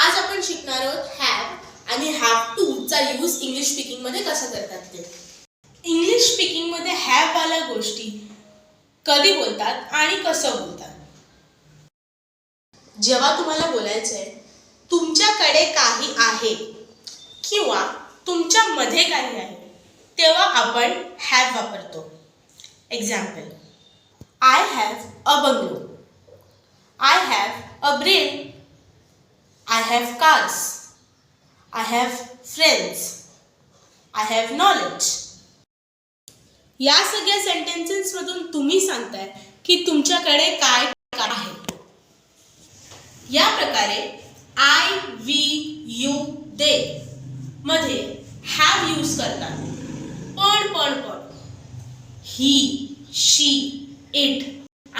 आज आपण शिकणार आहोत हॅव आणि हॅव टू चा यूज इंग्लिश स्पीकिंग मध्ये कसा करतात ते. इंग्लिश स्पीकिंग मध्ये हॅव वाल्या गोष्टी कधी बोलतात आणि कसं बोलतात. जेव्हा तुम्हाला बोलायचं आहे तुमच्याकडे काही आहे किंवा तुमच्या मध्ये काही आहे तेव्हा आपण हॅव वापरतो. Example, I have a bungalow, I have a brain, I have cars, I have friends, I have knowledge. या सगळ्या सेंटेन्सेस मधून तुम्ही सांगताय की तुमच्याकडे काय आहे. या प्रकारे आय, वी, यू, दे मध्ये हॅव यूज करतात. पण ही, शी, इट,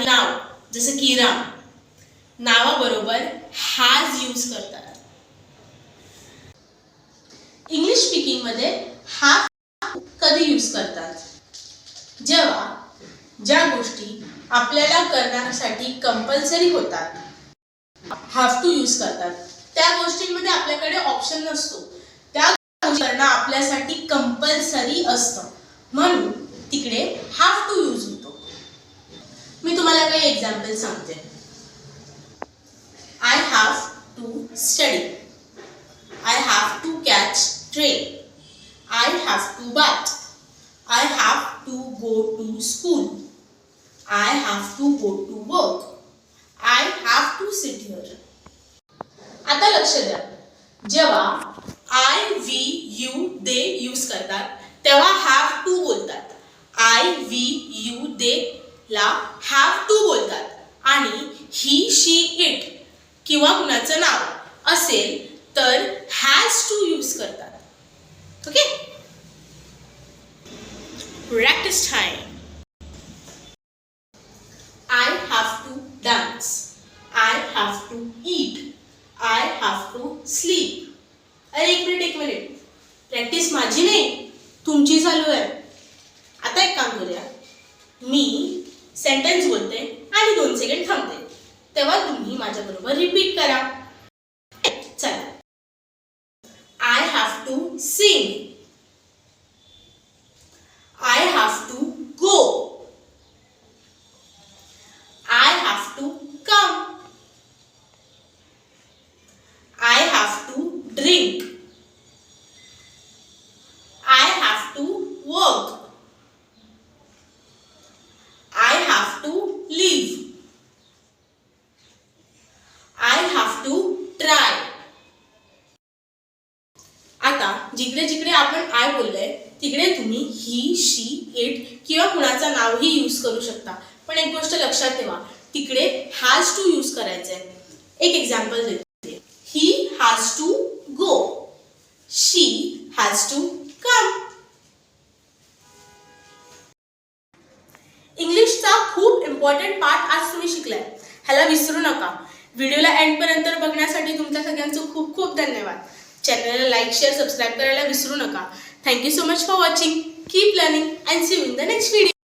नाव जसं की राम नावाबरोबर हॅज यूज करतात. इंग्लिश स्पीकिंग मध्ये हॅव कधी यूज करतात? जेव्हा ज्या गोष्टी आपल्याला करण्यासाठी कंपल्सरी होतात हॅव टू यूज करतात. त्या गोष्टींमध्ये आपल्याकडे ऑप्शन नसतो, त्या गोष्टी करणं आपल्यासाठी कंपल्सरी असतं म्हणून तिकडे हॅव टू यूज होतो. मी तुम्हाला काही एक्झाम्पल सांगते. I have to study. I have to catch train. I have to bath. I have to go to school. I have to go to work. I have to sit here. आता लक्ष द्या, जेव्हा I, we, you, they use करतात तेव्हा have to बोलतात. I, we, you, they ला have to बोलतात आणि he, she, it किंवा कुणाचं नाव असेल तर हॅज टू यूज करतात. Okay, practice time. I have to dance, I have to eat, I have to sleep. अरे एक मिनिट, प्रॅक्टिस माझी नाही तुमची चालू आहे. आता एक काम करूया, मी सेंटेन्स बोलते आणि 2 सेकंड थांबते तेव्हा तुम्ही माझ्याबरोबर रिपीट करा. चला. I have to sing, I have to go, I have to come, I have to drink, I have to work, I have to live, I have to try. आता जिकडे आपण आय बोललोय तिकडे तुम्ही ही, शी, इट किंवा कुणाचं नावही यूज करू शकता. पण एक गोष्ट लक्षात ठेवा, तिकडे हॅज टू यूज करायचं आहे. एक एक्झाम्पल देते. He has to go, she has to come. इंग्लिशचा खूप इम्पॉर्टंट पार्ट आज तुम्ही शिकलाय, ह्याला विसरू नका. व्हिडिओला एंडपर्यंत बघण्यासाठी तुमच्या सगळ्यांचं खूप खूप धन्यवाद. चॅनलला लाईक, शेअर, सबस्क्राईब करायला विसरू नका. Thank you so much for watching. Keep learning and see you in the next video.